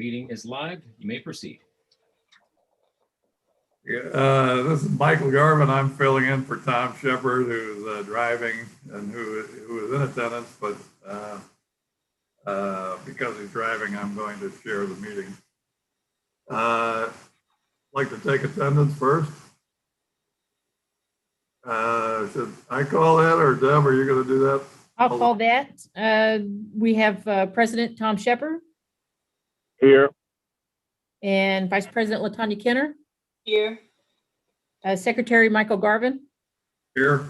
meeting is live. You may proceed. This is Michael Garvin. I'm filling in for Tom Shepard, who's driving and who is in attendance, but because he's driving, I'm going to share the meeting. I'd like to take attendance first. Should I call that, or Deb, are you going to do that? I'll call that. We have President Tom Shepard Here. and Vice President LaTanya Kenner, Here. Secretary Michael Garvin, Here.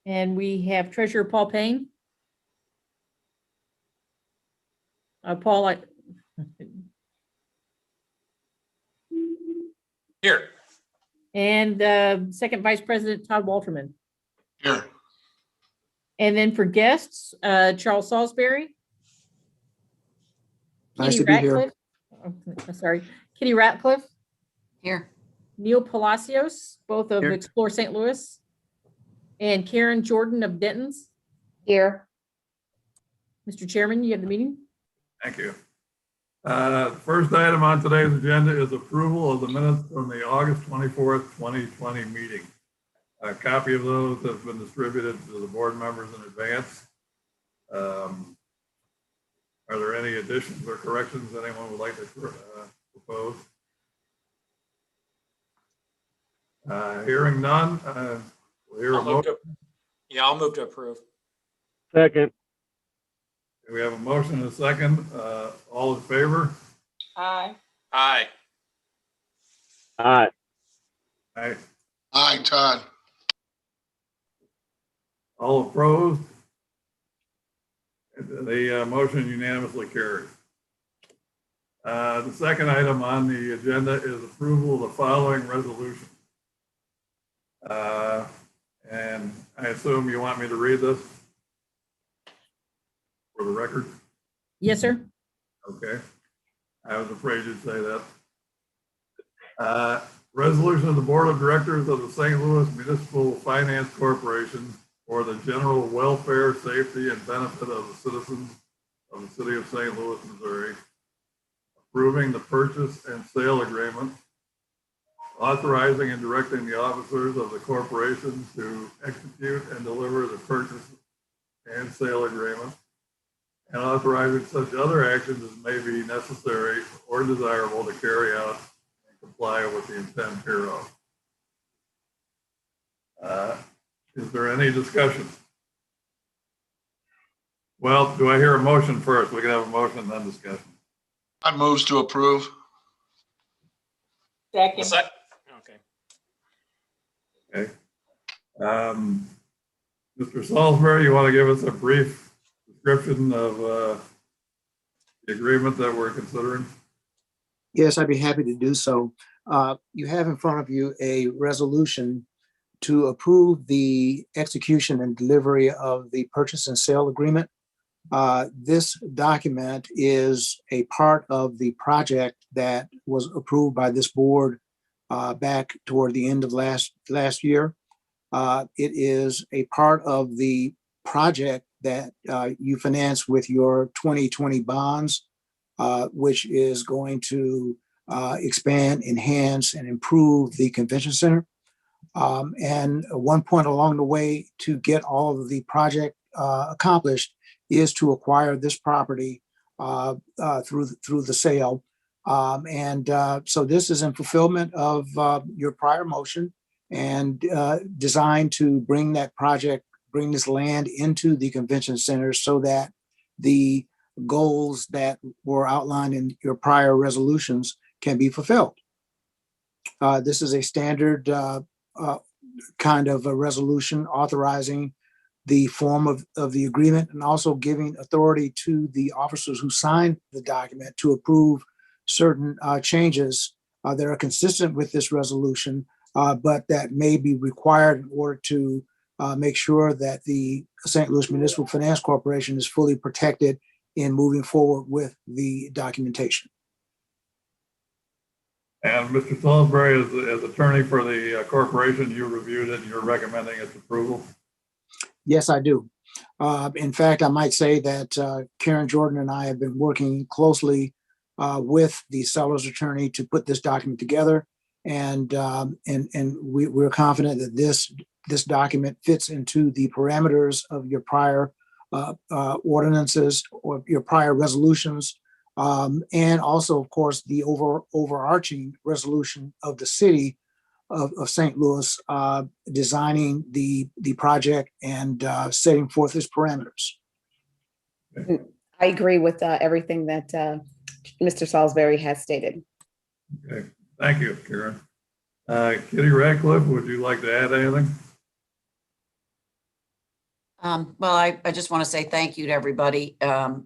and we have Treasurer Paul Payne. Paul, Here. and Second Vice President Todd Walterman. Here. And then for guests, Charles Salisbury. Nice Kitty to be here. Ratcliffe. Oh, sorry, Kitty Ratcliffe. Here. Neil Palacios, both of Here. Explore St. Louis. And Karen Jordan of Denton's. Here. Mr. Chairman, you have the meeting. Thank you. The first item on today's agenda is approval of the minutes from the August 24th, 2020 meeting. A copy of those has been distributed to the board members in advance. Are there any additions or corrections anyone would like to propose? Hearing none, we'll hear a motion. I'll move to approve. Second. We have a motion and a second. All in favor? Aye. Aye. Aye. Aye. Aye, Todd. All opposed? The motion unanimously carries. The second item on the agenda is approval of the following resolution. And I assume you want me to read this for the record? Yes, sir. Okay. I was afraid you'd say that. Resolution of the Board of Directors of the St. Louis Municipal Finance Corporation for the general welfare, safety, and benefit of the citizens of the city of St. Louis, Missouri, approving the purchase and sale agreement, authorizing and directing the officers of the corporation to execute and deliver the purchase and sale agreement, and authorizing such other actions as may be necessary or desirable to carry out and comply with the intent hereof. Is there any discussion? Well, do I hear a motion first? We can have a motion and then discussion. I moves to approve. Second. Okay. Okay. Mr. Salisbury, you want to give us a brief description of the agreement that we're considering? Yes, I'd be happy to do so. You have in front of you a resolution to approve the execution and delivery of the purchase and sale agreement. This document is a part of the project that was approved by this board back toward the end of last year. It is a part of the project that you finance with your 2020 bonds, which is going to expand, enhance, and improve the convention center. And one point along the way to get all of the project accomplished is to acquire this property through the sale. So this is in fulfillment of your prior motion and designed to bring this land into the convention center so that the goals that were outlined in your prior resolutions can be fulfilled. This is a standard kind of a resolution authorizing the form of the agreement and also giving authority to the officers who signed the document to approve certain changes that are consistent with this resolution, but that may be required in order to make sure that the St. Louis Municipal Finance Corporation is fully protected in moving forward with the documentation. And Mr. Salisbury, as attorney for the corporation, you reviewed it and you're recommending its approval? Yes, I do. In fact, I might say that Karen Jordan and I have been working closely with the seller's attorney to put this document together. And we're confident that this document fits into the parameters of your prior ordinances or your prior resolutions. And also, of course, the overarching resolution of the city of St. Louis, designing the project and setting forth its parameters. I agree with everything that Mr. Salisbury has stated. Okay, thank you, Karen. Kitty Radcliffe, would you like to add anything? Well, I just want to say thank you to everybody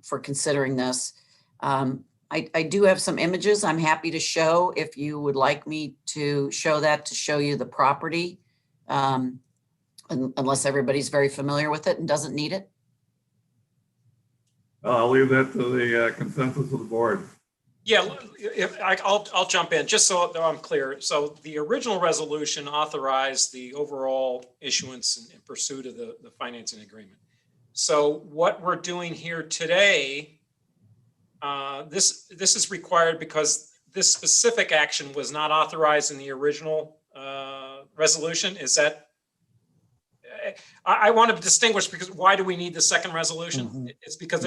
for considering this. I do have some images I'm happy to show if you would like me to show that, to show you the property, unless everybody's very familiar with it and doesn't need it. I'll leave that to the consensus of the board. Yeah, I'll jump in just so I'm clear. So the original resolution authorized the overall issuance and pursuit of the financing agreement. So what we're doing here today, this is required because this specific action was not authorized in the original resolution. Is that? I want to distinguish, because why do we need the second resolution? Mm-hmm. It's because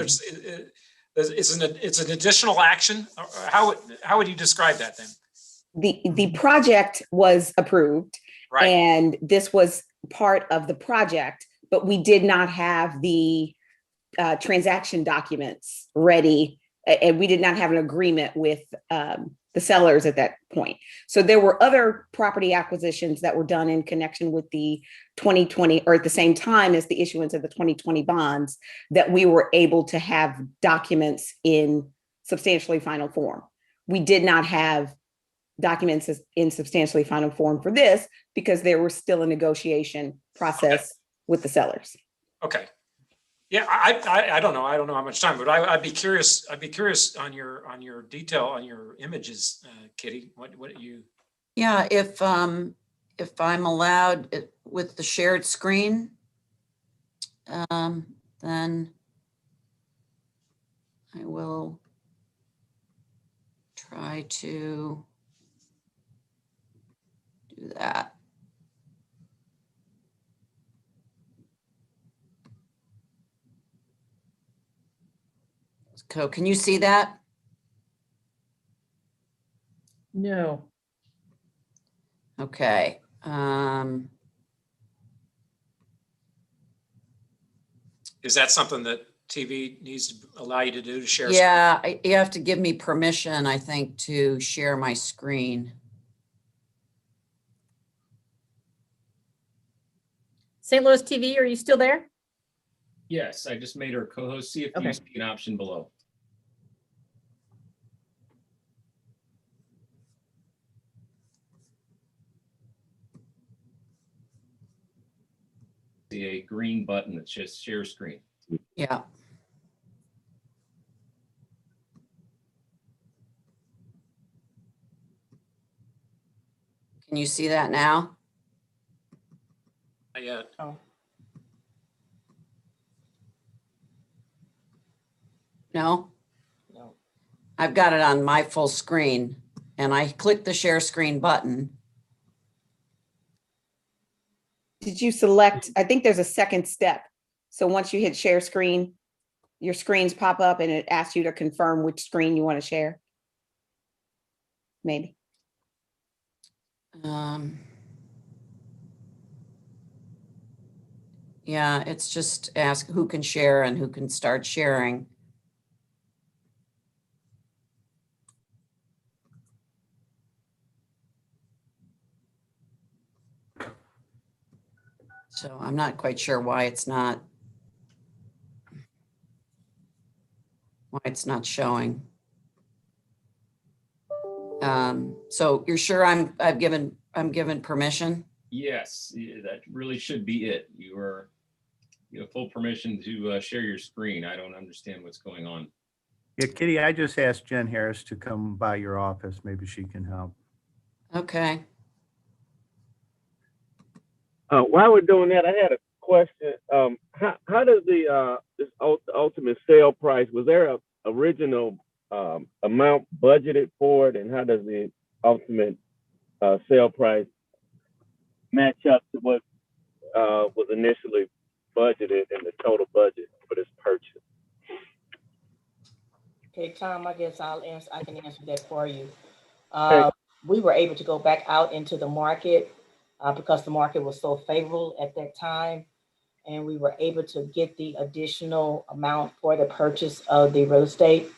it's an additional action. How would you describe that then? The project was approved, Right. and this was part of the project, but we did not have the transaction documents ready, and we did not have an agreement with the sellers at that point. So there were other property acquisitions that were done in connection with the 2020, or at the same time as the issuance of the 2020 bonds, that we were able to have documents in substantially final form. We did not have documents in substantially final form for this because there was still a negotiation process with the sellers. Okay. Yeah, I don't know. I don't know how much time, but I'd be curious. I'd be curious on your detail, on your images, Kitty. What you? Yeah, if I'm allowed with the shared screen, then I will try to do that. So can you see that? No. Okay. Is that something that TV needs to allow you to do, to share? Yeah, you have to give me permission, I think, to share my screen. St. Louis TV, are you still there? Yes, I just made her co-host. See if Okay. you see an option below. See a green button that says share screen. Yeah. Can you see that now? Not yet. No? No. I've got it on my full screen, and I click the share screen button. Did you select, I think there's a second step. So once you hit share screen, your screens pop up and it asks you to confirm which screen you want to share. Maybe. Yeah, it's just ask who can share and who can start sharing. So I'm not quite sure why it's not showing. So you're sure I'm given permission? Yes, that really should be it. You have full permission to share your screen. I don't understand what's going on. Yeah, Kitty, I just asked Jen Harris to come by your office. Maybe she can help. Okay. While we're doing that, I had a question. How does the ultimate sale price, was there a original amount budgeted for it, and how does the ultimate sale price match up to what was initially budgeted in the total budget for this purchase? Okay, Tom, I guess I can answer that for you. Okay. We were able to go back out into the market because the market was so favorable at that time. And we were able to get the additional amount for the purchase of the real estate.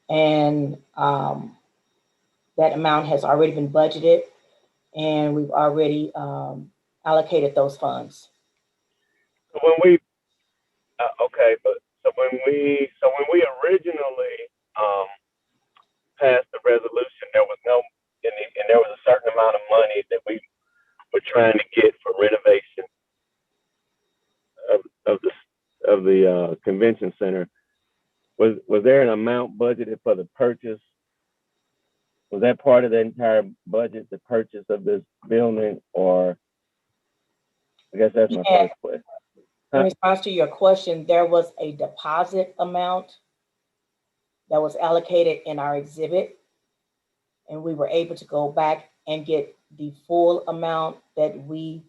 And that amount has already been budgeted, and we've already allocated those funds. When we okay, but so when we originally passed the resolution, there was no and there was a certain amount of money that we were trying to get for renovation of the convention center. Was there an amount budgeted for the purchase? Was that part of the entire budget, the purchase of this building, or I guess that's my first question. In response to your question, there was a deposit amount that was allocated in our exhibit, and we were able to go back and get the full amount that we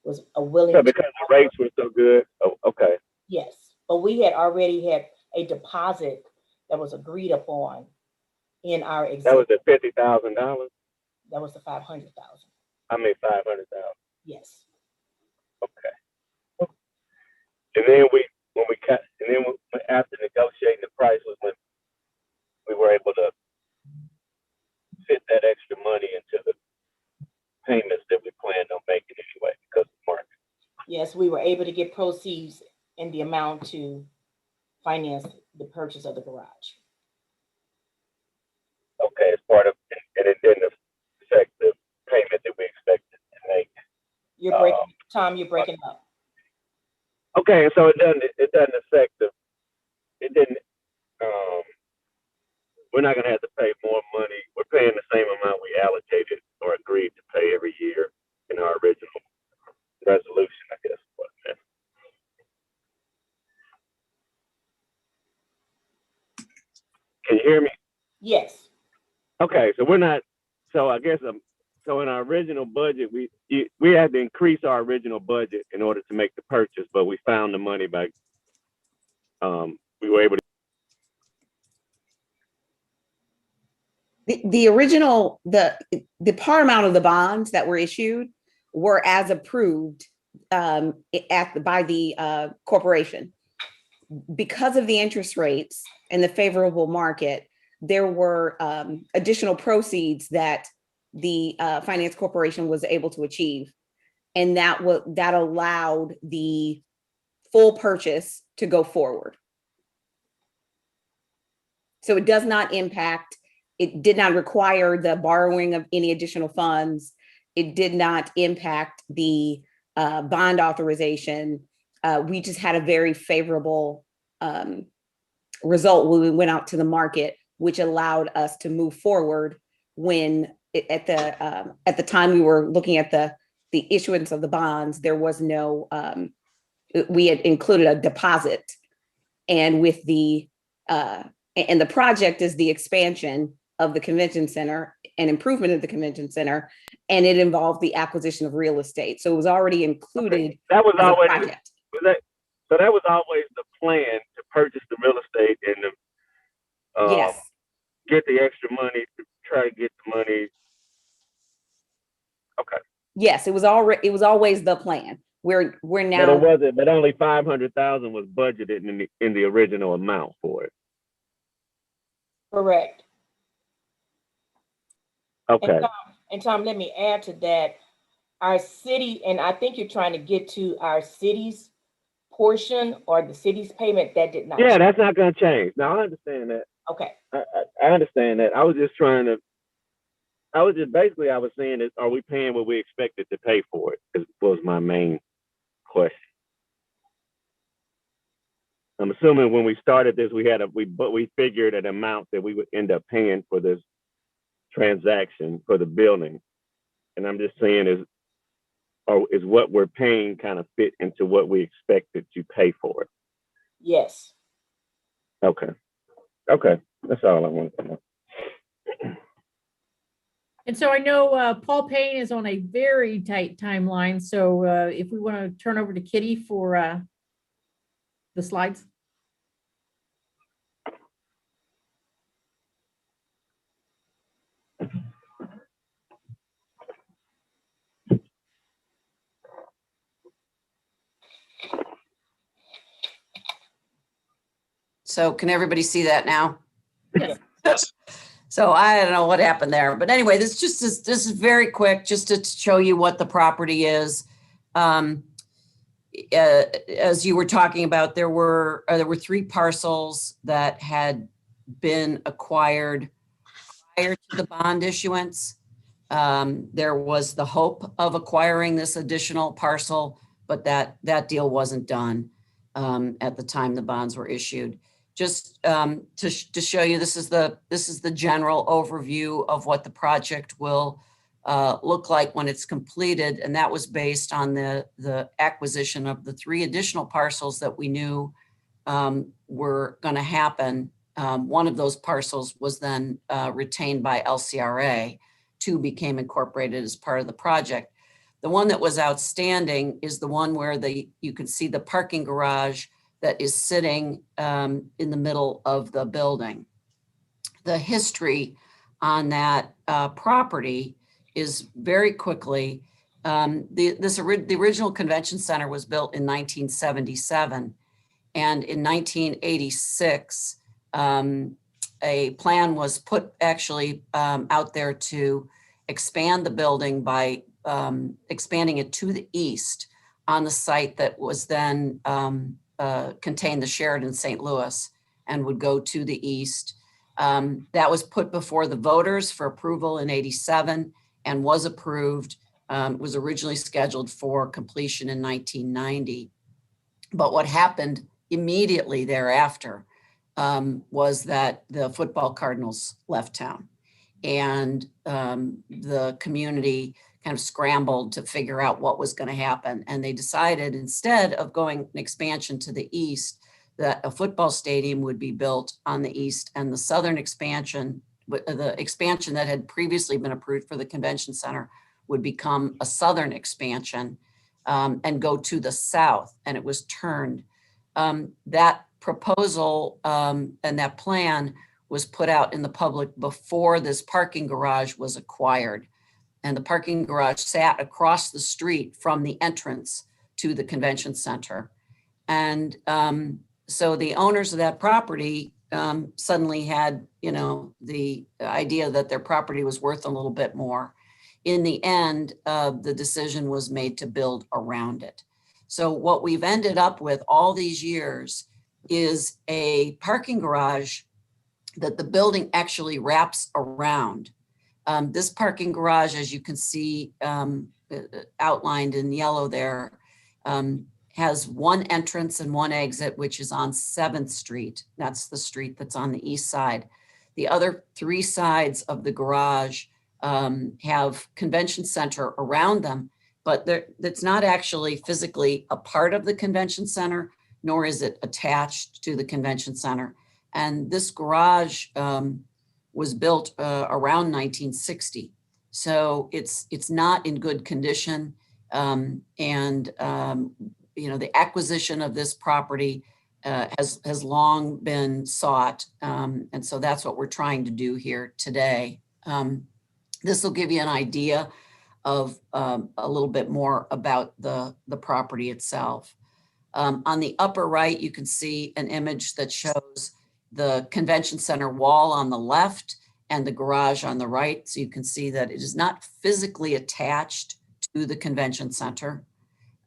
was willing So to. because the rates were so good. Oh, okay. Yes, but we had already had a deposit that was agreed upon in our exhibit. That was the $50,000. That was the 500,000. I mean 500,000. Yes. Okay. And then after negotiating the price was when we were able to fit that extra money into the payments that we planned on making anyway because of the market. Yes, we were able to get proceeds in the amount to finance the purchase of the garage. Okay, as part of, and it didn't affect the payment that we expected to make. You're breaking, Tom, you're breaking up. Okay, so it doesn't affect it didn't, we're not gonna have to pay more money. We're paying the same amount we allocated or agreed to pay every year in our original resolution, I guess. Can you hear me? Yes. Okay, so we're not, so I guess, so in our original budget, we had to increase our original budget in order to make the purchase, but we found the money by, we were able to. The original, the par amount of the bonds that were issued were as approved by the corporation. Because of the interest rates and the favorable market, there were additional proceeds that the finance corporation was able to achieve. And that allowed the full purchase to go forward. So it does not impact, it did not require the borrowing of any additional funds. It did not impact the bond authorization. We just had a very favorable result when we went out to the market, which allowed us to move forward when at the time we were looking at the issuance of the bonds, there was no, we had included a deposit, and with the project is the expansion of the convention center and improvement of the convention center, and it involved the acquisition of real estate. So it was already included. Okay. That was as always a project. So that was always the plan, to purchase the real estate and Yes. get the extra money, to try to get the money. Okay. Yes, it was always the plan. We're now. But it wasn't. But only 500,000 was budgeted in the original amount for it. Correct. Okay. And Tom, let me add to that. Our city, and I think you're trying to get to our city's portion or the city's payment, that did not. Yeah, change. that's not going to change. Now I understand that. Okay. I understand that. I was saying is, are we paying what we expected to pay for it? Was my main question. I'm assuming when we started this, we figured an amount that we would end up paying for this transaction for the building. And I'm just saying is what we're paying kind of fit into what we expected to pay for it? Yes. Okay. Okay, that's all I wanted to know. And so I know Paul Payne is on a very tight timeline. So if we want to turn over to Kitty for the slides. So can everybody see that now? Yes. Yes. So I don't know what happened there, but anyway, this is very quick, just to show you what the property is. As you were talking about, there were 3 parcels that had been acquired prior to the bond issuance. There was the hope of acquiring this additional parcel, but that deal wasn't done at the time the bonds were issued. Just to show you, this is the general overview of what the project will look like when it's completed, and that was based on the acquisition of the 3 additional parcels that we knew were going to happen. One of those parcels was then retained by LCRA. 2 became incorporated as part of the project. The one that was outstanding is the one where you can see the parking garage that is sitting in the middle of the building. The history on that property is very quickly, the original convention center was built in 1977. And in 1986, a plan was put actually out there to expand the building by expanding it to the east on the site that was then contained the Sheraton St. Louis and would go to the east. That was put before the voters for approval in 87 and was approved. It was originally scheduled for completion in 1990. But what happened immediately thereafter was that the football Cardinals left town, and the community kind of scrambled to figure out what was going to happen. And they decided, instead of going an expansion to the east, that a football stadium would be built on the east, and the southern expansion, the expansion that had previously been approved for the convention center, would become a southern expansion and go to the south. And it was turned. That proposal and that plan was put out in the public before this parking garage was acquired. And the parking garage sat across the street from the entrance to the convention center. And so the owners of that property suddenly had, the idea that their property was worth a little bit more. In the end, the decision was made to build around it. So what we've ended up with all these years is a parking garage that the building actually wraps around. This parking garage, as you can see outlined in yellow there, has one entrance and one exit, which is on 7th Street. That's the street that's on the east side. The other 3 sides of the garage have convention center around them, but it's not actually physically a part of the convention center, nor is it attached to the convention center. And this garage was built around 1960. So it's not in good condition. The acquisition of this property has long been sought. And so that's what we're trying to do here today. This will give you an idea of a little bit more about the property itself. On the upper right, you can see an image that shows the convention center wall on the left and the garage on the right. So you can see that it is not physically attached to the convention center.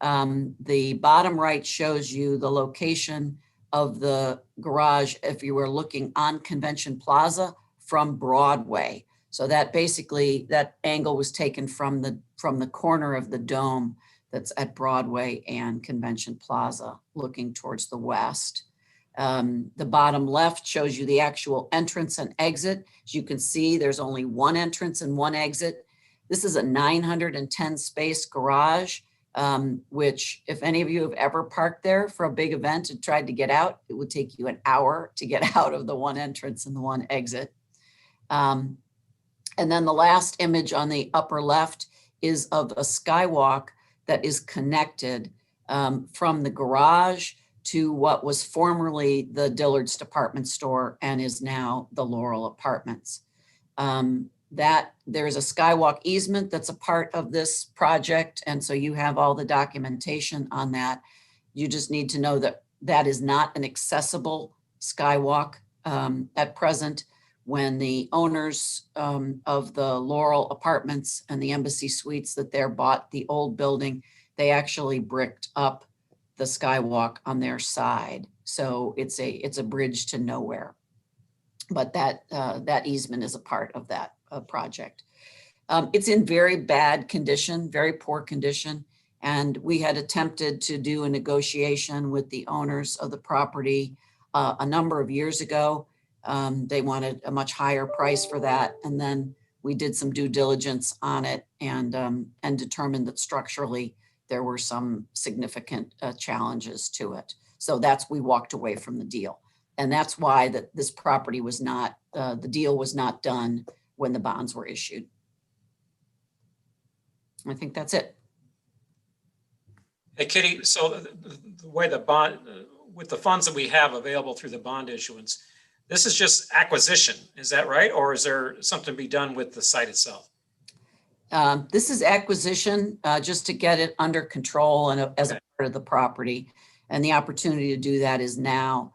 The bottom right shows you the location of the garage if you were looking on Convention Plaza from Broadway. So that basically, that angle was taken from the corner of the dome that's at Broadway and Convention Plaza, looking towards the west. The bottom left shows you the actual entrance and exit. As you can see, there's only one entrance and one exit. This is a 910 space garage. which if any of you have ever parked there for a big event and tried to get out, it would take you an hour to get out of the one entrance and the one exit. And then the last image on the upper left is of a skywalk that is connected from the garage to what was formerly the Dillard's department store and is now the Laurel Apartments. That there's a skywalk easement that's a part of this project. And so you have all the documentation on that. You just need to know that that is not an accessible skywalk at present. When the owners of the Laurel Apartments and the Embassy Suites that there bought the old building, they actually bricked up the skywalk on their side. So it's a bridge to nowhere. But that easement is a part of that project. It's in very bad condition, very poor condition. And we had attempted to do a negotiation with the owners of the property a number of years ago. They wanted a much higher price for that. And then we did some due diligence on it and determined that structurally there were some significant challenges to it. So we walked away from the deal. And that's why this property was not, the deal was not done when the bonds were issued. I think that's it. Hey, Kitty, so the way the bond, with the funds that we have available through the bond issuance, this is just acquisition, is that right? Or is there something to be done with the site itself? This is acquisition just to get it under control and as a part of the property. And the opportunity to do that is now.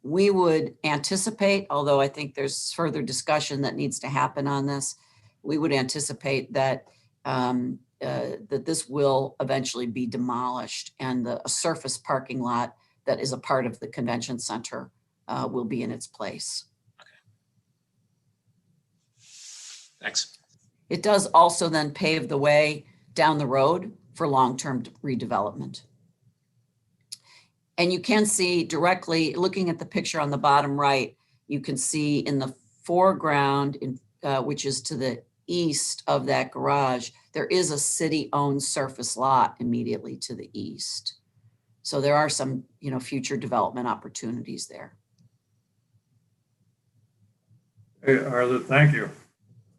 We would anticipate, although I think there's further discussion that needs to happen on this, we would anticipate that that this will eventually be demolished and a surface parking lot that is a part of the convention center will be in its place. Okay. Thanks. It does also then pave the way down the road for long-term redevelopment. And you can see directly, looking at the picture on the bottom right, you can see in the foreground, which is to the east of that garage, there is a city-owned surface lot immediately to the east. So there are some, future development opportunities there. Hey, thank you.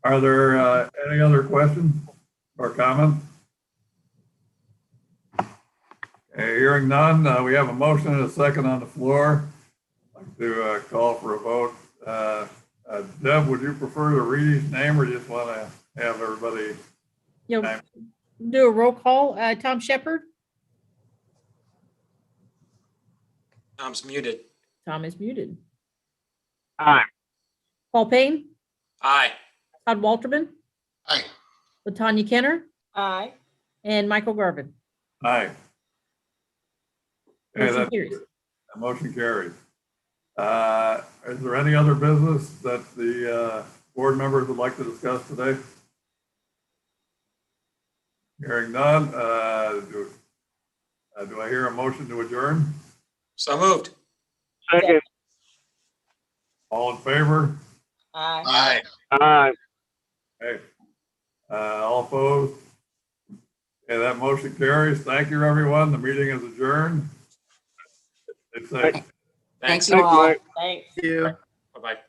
Are there any other questions or comments? Hearing none, we have a motion and a second on the floor. I'd like to call for a vote. Deb, would you prefer to read his name or just want to have everybody? Do a roll call. Tom Shepherd. Tom's muted. Tom is muted. Aye. Paul Payne, Aye. Todd Walterman, Aye. Latanya Kenner, Aye. and Michael Garvin. Aye. Motion carries. That motion carries. Is there any other business that the board members would like to discuss today? Hearing none, do I hear a motion to adjourn? So moved. Second. All in favor? Aye. Aye. Aye. Okay. All opposed? Okay, that motion carries. Thank you, everyone. The meeting is adjourned. Stay safe. Thanks Thanks. you all. Mike. Thanks. Thank you.